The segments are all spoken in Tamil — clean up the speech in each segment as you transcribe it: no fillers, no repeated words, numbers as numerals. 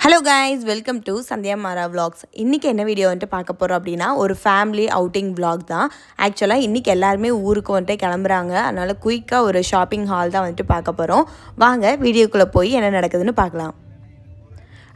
Hello guys, welcome to Sandhya Mara vlogs. இன்றைக்கி என்ன வீடியோ வந்துட்டு பார்க்க போகிறோம் அப்படின்னா, ஒரு ஃபேமிலி அவுட்டிங் விலாக் தான். ஆக்சுவலாக இன்றைக்கி எல்லாருமே ஊருக்கு வந்துட்டு கிளம்புறாங்க. அதனால் குயிக்காக ஒரு ஷாப்பிங் ஹால் தான் வந்துட்டு பார்க்க போகிறோம். வாங்க வீடியோக்குள்ளே போய் என்ன நடக்குதுன்னு பார்க்கலாம்.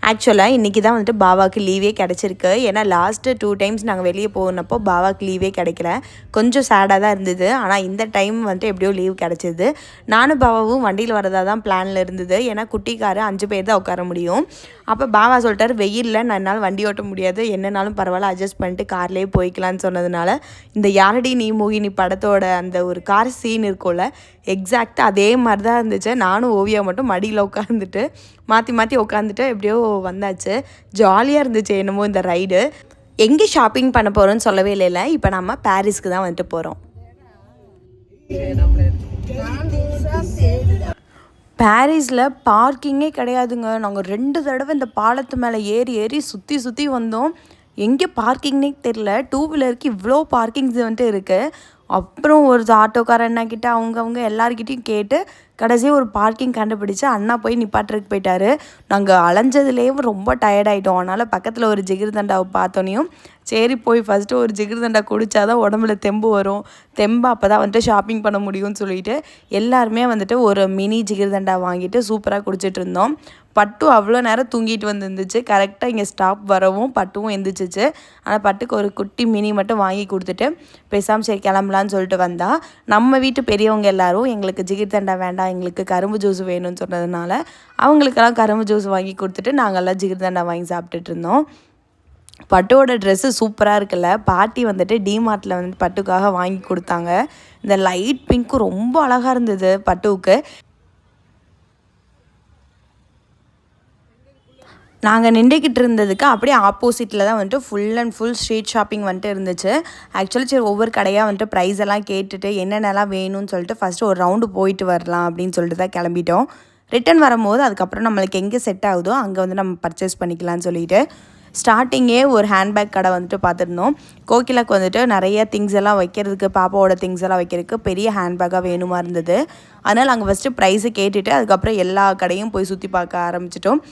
ஆக்சுவலாக இன்றைக்கி தான் வந்துட்டு பாபாவுக்கு லீவே கிடச்சிருக்கு. ஏன்னா லாஸ்ட்டு 2 டைம்ஸ் நாங்கள் வெளியே போனப்போ பாபாவுக்கு லீவே கிடைக்கல. கொஞ்சம் சேடாக தான் இருந்தது. ஆனால் இந்த டைம் வந்துட்டு எப்படியோ லீவ் கிடச்சிது. நானும் பாபாவும் வண்டியில் வரதாக தான் பிளானில் இருந்தது. ஏன்னா குட்டிக்காரு 5 பேர் தான் உட்கார முடியும். அப்போ பாபா சொல்லிட்டார், வெயிலில் நான் என்னால் வண்டி ஓட்ட முடியாது, என்னன்னாலும் பரவாயில்ல அட்ஜஸ்ட் பண்ணிட்டு கார்லேயே போய்க்கலான்னு சொன்னதுனால, இந்த யாரடி நீ மோகினி படத்தோட அந்த ஒரு கார் சீன் இருக்கும்ல, எக்ஸாக்டாக அதே மாதிரி தான் இருந்துச்சு. நானும் ஓவியா மட்டும் மடியில் உட்காந்துட்டு மாற்றி உட்காந்துட்டு எப்படியோ வந்தாச்சு. ஜாலியாக இருந்துச்சு என்னமோ இந்த ரைடு. எங்கே ஷாப்பிங் பண்ண போகிறோன்னு சொல்லவே இல்லைல்ல. இப்போ நம்ம பாரிஸ்க்கு தான் வந்துட்டு போகிறோம். பாரிஸில் பார்க்கிங்கே கிடையாதுங்க. நாங்கள் 2 தடவை இந்த பாலத்து மேலே ஏறி சுற்றி வந்தோம். எங்கே பார்க்கிங்னே தெரில. 2 வீலருக்கு இவ்வளோ பார்க்கிங்ஸ் வந்துட்டு இருக்குது. அப்புறம் ஒரு ஆட்டோக்கார அண்ணாக்கிட்ட அவங்க எல்லாருக்கிட்டையும் கேட்டு கடைசியாக ஒரு பார்க்கிங் கண்டுபிடிச்சி அண்ணா போய் நிப்பாட்டுறதுக்கு போயிட்டார். நாங்கள் அலைஞ்சதுலேயே ரொம்ப டயர்டாயிட்டோம். அதனால் பக்கத்தில் ஒரு ஜிகிர்தண்டாவை பார்த்தோன்னையும் சரி போய் ஃபஸ்ட்டு ஒரு ஜிகிர்தண்டா குடித்தா தான் உடம்புல தெம்பு வரும், தெம்பு அப்போ தான் வந்துட்டு ஷாப்பிங் பண்ண முடியும்னு சொல்லிட்டு எல்லாருமே வந்துட்டு ஒரு மினி ஜிகிர்தண்டா வாங்கிட்டு சூப்பராக குடிச்சிட்டு இருந்தோம். பட்டு அவ்வளோ நேரம் தூங்கிட்டு வந்துருந்துச்சு. கரெக்டாக இங்கே ஸ்டாப் வரவும் பட்டுவும் எந்திரிச்சிச்சு. ஆனால் பட்டுக்கு ஒரு குட்டி மினி மட்டும் வாங்கி கொடுத்துட்டு பேசாமல் சரி கிளம்பலான்னு சொல்லிட்டு வந்தால், நம்ம வீட்டு பெரியவங்க எல்லோரும் எங்களுக்கு ஜிகிர்தண்டா வேண்டாம், எங்களுக்கு கரும்பு ஜூஸ் வேணும்னு சொன்னதுனால அவங்களுக்கெல்லாம் கரும்பு ஜூஸ் வாங்கி கொடுத்துட்டு நாங்கள்லாம் ஜிகிர்தண்டா வாங்கி சாப்பிட்டுட்டு இருந்தோம். பட்டுவோட ட்ரெஸ்ஸு சூப்பராக இருக்குல்ல. பாட்டி வந்துட்டு டிமார்ட்டில் வந்துட்டு பட்டுக்காக வாங்கி கொடுத்தாங்க. இந்த லைட் பிங்க்கும் ரொம்ப அழகாக இருந்தது பட்டுவுக்கு. நாங்கள் நின்றுக்கிட்டு இருந்ததுக்கு அப்படியே ஆப்போசிட்டில் தான் வந்துட்டு full and full street shopping வந்துட்டு இருந்துச்சு. ஆக்சுவலி சரி ஒவ்வொரு கடையாக வந்துட்டு ப்ரைஸ் எல்லாம் கேட்டுட்டு என்னென்னலாம் வேணும்னு சொல்லிட்டு ஃபஸ்ட்டு ஒரு ரவுண்டு போயிட்டு வரலாம் அப்படின்னு சொல்லிட்டு தான் கிளம்பிட்டோம். ரிட்டன் வரும்போது அதுக்கப்புறம் நம்மளுக்கு எங்கே செட் ஆகுதோ அங்கே வந்து நம்ம பர்ச்சேஸ் பண்ணிக்கலாம்னு சொல்லிட்டு ஸ்டார்டிங்கே ஒரு ஹேண்ட்பேக் கடை வந்துட்டு பார்த்துருந்தோம். கோகிலாக்கு வந்துட்டு நிறைய திங்ஸ் எல்லாம் வைக்கிறதுக்கு, பாப்பாவோட திங்ஸ் எல்லாம் வைக்கிறதுக்கு பெரிய ஹேண்ட்பேக்காக வேணுமா இருந்தது. அதனால் அங்கே ஃபஸ்ட்டு ப்ரைஸை கேட்டுட்டு அதுக்கப்புறம் எல்லா கடையும் போய் சுற்றி பார்க்க ஆரம்பிச்சிட்டோம்.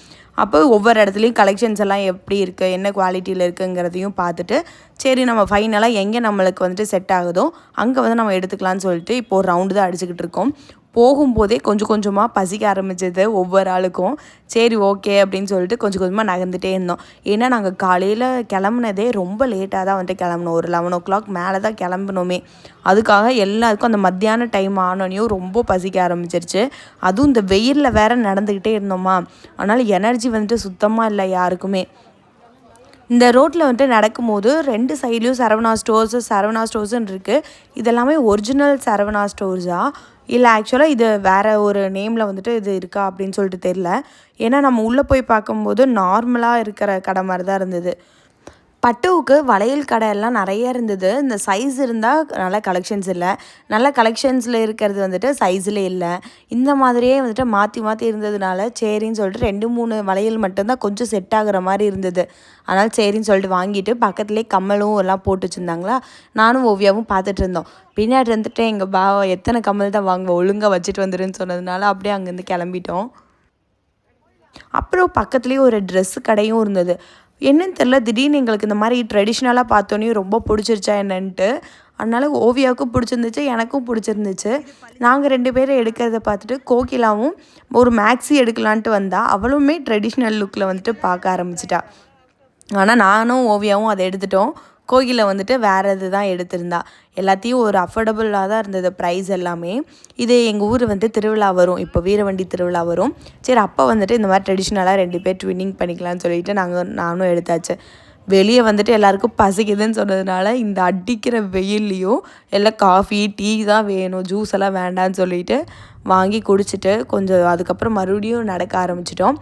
அப்போ ஒவ்வொரு இடத்துலையும் கலெக்ஷன்ஸ் எல்லாம் எப்படி இருக்குது, என்ன குவாலிட்டியில் இருக்குங்கிறதையும் பார்த்துட்டு சரி நம்ம ஃபைனலாக எங்கே நம்மளுக்கு வந்துட்டு செட் ஆகுதோ அங்கே வந்து நம்ம எடுத்துக்கலான்னு சொல்லிட்டு இப்போது ஒரு ரவுண்டு தான் அடிச்சுக்கிட்டு இருக்கோம். போகும்போதே கொஞ்சம் கொஞ்சமாக பசிக்க ஆரம்பிச்சது ஒவ்வொரு ஆளுக்கும். சரி ஓகே அப்படின்னு சொல்லிட்டு கொஞ்சம் கொஞ்சமாக நகர்ந்துகிட்டே இருந்தோம். ஏன்னா நாங்கள் காலையில் கிளம்புனதே ரொம்ப லேட்டாக தான் வந்துட்டு கிளம்புனோம். ஒரு 11 o'clock மேலே தான் கிளம்புனோமே. அதுக்காக எல்லாருக்கும் அந்த மத்தியான டைம் ஆனோனையும் ரொம்ப பசிக்க ஆரம்பிச்சிருச்சு. அதுவும் இந்த வெயிலில் வேறு நடந்துக்கிட்டே இருந்தோமா, அதனால் எனர்ஜி வந்துட்டு சுத்தமாக இல்லை யாருக்குமே. இந்த ரோட்டில் வந்துட்டு நடக்கும்போது 2 சைட்லேயும் சரவணா ஸ்டோர்ஸுன்னு இருக்குது. இதெல்லாமே ஒரிஜினல் சரவணா ஸ்டோர்ஸா இல்லை ஆக்சுவலாக இது வேறு ஒரு நேமில் வந்துட்டு இது இருக்கா அப்படின்னு சொல்லிட்டு தெரில. ஏன்னா நம்ம உள்ளே போய் பார்க்கும்போது நார்மலாக இருக்கிற கடை மாதிரி தான் இருந்தது. பட்டுவுக்கு வளையல் கடை எல்லாம் நிறைய இருந்தது. இந்த சைஸ் இருந்தால் நல்ல கலெக்ஷன்ஸ் இல்லை, நல்ல கலெக்ஷன்ஸில் இருக்கிறது வந்துட்டு சைஸில் இல்லை. இந்த மாதிரியே வந்துட்டு மாற்றி இருந்ததுனால சரின்னு சொல்லிட்டு 2-3 வளையல் மட்டும்தான் கொஞ்சம் செட் ஆகுற மாதிரி இருந்தது. அதனால் சரின்னு சொல்லிட்டு வாங்கிட்டு பக்கத்துலேயே கம்மலும் எல்லாம் போட்டு வச்சுருந்தாங்களா, நானும் ஓவியாவும் பார்த்துட்டு இருந்தோம். பின்னாடி இருந்துட்டு எங்கள் பாவா எத்தனை கம்மல் தான் வாங்குவோம், ஒழுங்காக வச்சுட்டு வந்துருன்னு சொன்னதுனால அப்படியே அங்கேருந்து கிளம்பிட்டோம். அப்புறம் பக்கத்துலேயே ஒரு ட்ரெஸ்ஸு கடையும் இருந்தது. என்னன்னு தெரில, திடீர்னு எங்களுக்கு இந்த மாதிரி ட்ரெடிஷ்னலாக பார்த்தோன்னே ரொம்ப பிடிச்சிருச்சா என்னன்ட்டு. அதனால் ஓவியாவுக்கும் பிடிச்சிருந்துச்சு, எனக்கும் பிடிச்சிருந்துச்சு. நாங்கள் 2 பேரும் எடுக்கிறத பார்த்துட்டு கோகிலாவும் ஒரு மேக்ஸி எடுக்கலான்ட்டு வந்தால் அவளுமே ட்ரெடிஷ்னல் லுக்கில் வந்துட்டு பார்க்க ஆரம்பிச்சிட்டா. ஆனால் நானும் ஓவியாவும் அதை எடுத்துட்டோம். கோகிலை வந்துட்டு வேறு இது தான் எடுத்திருந்தா. எல்லாத்தையும் ஒரு அஃபோர்டபுளாக தான் இருந்தது ப்ரைஸ் எல்லாமே. இது எங்கள் ஊர் வந்துட்டு திருவிழா வரும், இப்போ வீரவண்டி திருவிழா வரும். சரி அப்போ வந்துட்டு இந்த மாதிரி ட்ரெடிஷ்னலாக 2 பேர் ட்வின்னிங் பண்ணிக்கலாம்னு சொல்லிட்டு நானும் எடுத்தாச்சு. வெளியே வந்துட்டு எல்லாேருக்கும் பசிக்குதுன்னு சொன்னதுனால இந்த அடிக்கிற வெயில்லையும் எல்லாம் காஃபி டீ தான் வேணும், ஜூஸ் எல்லாம் வேண்டான்னு சொல்லிட்டு வாங்கி குடிச்சிட்டு கொஞ்சம் அதுக்கப்புறம் மறுபடியும் நடக்க ஆரம்பிச்சிட்டோம்.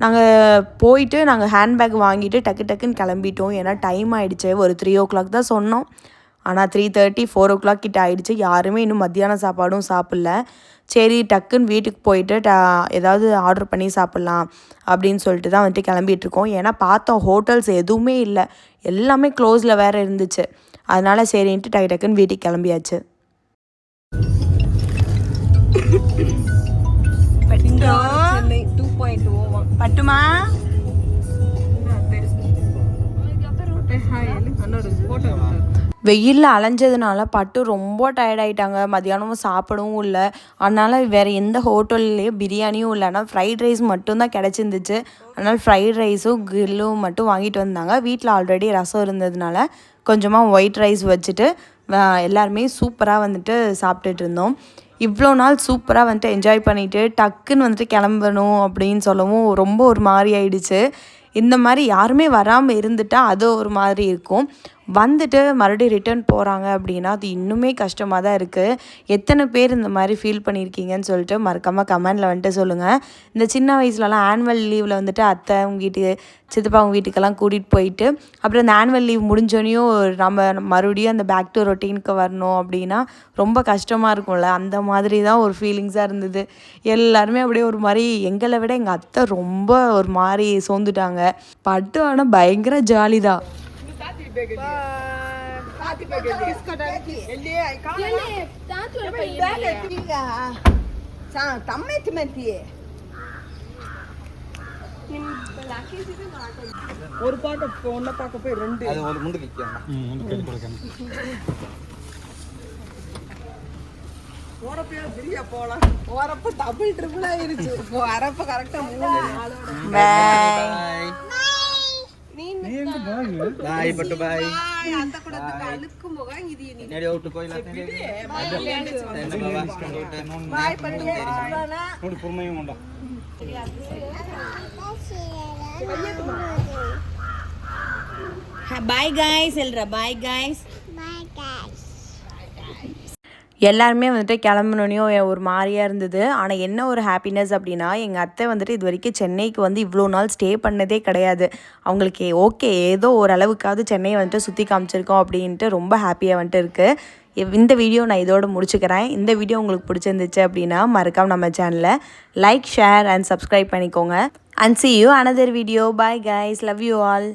நாங்கள் போயிட்டு நாங்கள் ஹேண்ட்பேக் வாங்கிட்டு டக்குன்னு கிளம்பிட்டோம். ஏன்னா டைம் ஆகிடுச்சு. ஒரு 3 o'clock தான் சொன்னோம். ஆனால் 3:30 4 o'clock கிட்ட ஆகிடுச்சு. யாருமே இன்னும் மத்தியான சாப்பாடும் சாப்பிட்ல. சரி டக்குன்னு வீட்டுக்கு போயிட்டு ஏதாவது ஆர்டர் பண்ணி சாப்பிட்லாம் அப்படின்னு சொல்லிட்டு தான் வந்துட்டு கிளம்பிகிட்ருக்கோம். ஏன்னா பார்த்தோம் ஹோட்டல்ஸ் எதுவுமே இல்லை, எல்லாமே க்ளோஸில் வேறு இருந்துச்சு. அதனால் சரின்ட்டு டக்குன்னு வீட்டுக்கு கிளம்பியாச்சு. பட்டுமா வெயிலில் அலைஞ்சதுனால பட்டு ரொம்ப டயர்டாயிட்டாங்க. மதியானமும் சாப்பிடவும் இல்லை. அதனால் வேறு எந்த ஹோட்டல்லையும் பிரியாணியும் இல்லை. ஆனால் ஃப்ரைட் ரைஸ் மட்டும்தான் கிடச்சிருந்துச்சு. அதனால் ஃப்ரைட் ரைஸும் கிரில்லும் மட்டும் வாங்கிட்டு வந்தாங்க. வீட்டில் ஆல்ரெடி ரசம் இருந்ததுனால கொஞ்சமாக ஒயிட் ரைஸ் வச்சுட்டு எல்லாருமே சூப்பராக வந்துட்டு சாப்பிட்டுட்டு இருந்தோம். இவ்வளோ நாள் சூப்பராக வந்துட்டு என்ஜாய் பண்ணிவிட்டு டக்குன்னு வந்துட்டு கிளம்பணும் அப்படின்னு சொல்லவும் ரொம்ப ஒரு மாதிரி ஆயிடுச்சு. இந்த மாதிரி யாருமே வராமல் இருந்துட்டால் அது ஒரு மாதிரி இருக்கும். வந்துட்டு மறுபடியும் ரிட்டர்ன் போகிறாங்க அப்படின்னா அது இன்னுமே கஷ்டமாக தான் இருக்குது. எத்தனை பேர் இந்த மாதிரி ஃபீல் பண்ணியிருக்கீங்கன்னு சொல்லிட்டு மறக்காமல் கமெண்டில் வந்துட்டு சொல்லுங்கள். இந்த சின்ன வயசுலலாம் ஆனுவல் லீவில் வந்துட்டு அத்தை அவங்க வீட்டுக்கு சித்தப்பா அவங்க வீட்டுக்கெல்லாம் கூட்டிகிட்டு போயிட்டு அப்புறம் இந்த ஆனுவல் லீவ் முடிஞ்சோனையும் நம்ம மறுபடியும் அந்த பேக் டு ரொட்டீனுக்கு வரணும் அப்படின்னா ரொம்ப கஷ்டமாக இருக்கும்ல. அந்த மாதிரி தான் ஒரு ஃபீலிங்ஸாக இருந்தது. எல்லாருமே அப்படியே ஒரு மாதிரி எங்களை விட எங்கள் அத்தை ரொம்ப ஒரு மாதிரி சோர்ந்துட்டாங்க. பட்டு ஆனால் பயங்கர ஜாலி தான். ஒரு பாட்டு ஒன்ன பார்க்க போய் ரெண்டு அது ஒரு முண்டு ஓரப்பையா பிரியா போலாம். ஓரப்ப டபுள் ட்ரிபிள் ஆயிருச்சு. அரப்ப கரெக்டா 3 4 பாய் பட்டு பாய் அந்த கூடத்துக்கு அழுக்கு முகம் இது நீ நேடி அவுட் கோயில பாய் பட்டு நோடி பொறுமையும் உண்டா. பாய் गाइस எல்ரா பாய் गाइस பாய் गाइस. எல்லாருமே வந்துட்டு கிளம்புனோனையும் ஒரு மாதிரியாக இருந்தது. ஆனால் என்ன ஒரு ஹாப்பினஸ் அப்படின்னா எங்கள் அத்தை வந்துட்டு இது வரைக்கும் சென்னைக்கு வந்து இவ்வளோ நாள் ஸ்டே பண்ணதே கிடையாது. அவங்களுக்கு ஓகே ஏதோ ஓரளவுக்காவது சென்னையை வந்துட்டு சுற்றி காமிச்சிருக்கோம் அப்படின்ட்டு ரொம்ப ஹாப்பியாக வந்துட்டு இருக்குது. இந்த வீடியோ நான் இதோடு முடிச்சுக்கிறேன். இந்த வீடியோ உங்களுக்கு பிடிச்சிருந்துச்சு அப்படின்னா மறக்காம நம்ம சேனலை லைக் ஷேர் அண்ட் சப்ஸ்கிரைப் பண்ணிக்கோங்க. And see you another video. Bye guys, love you all.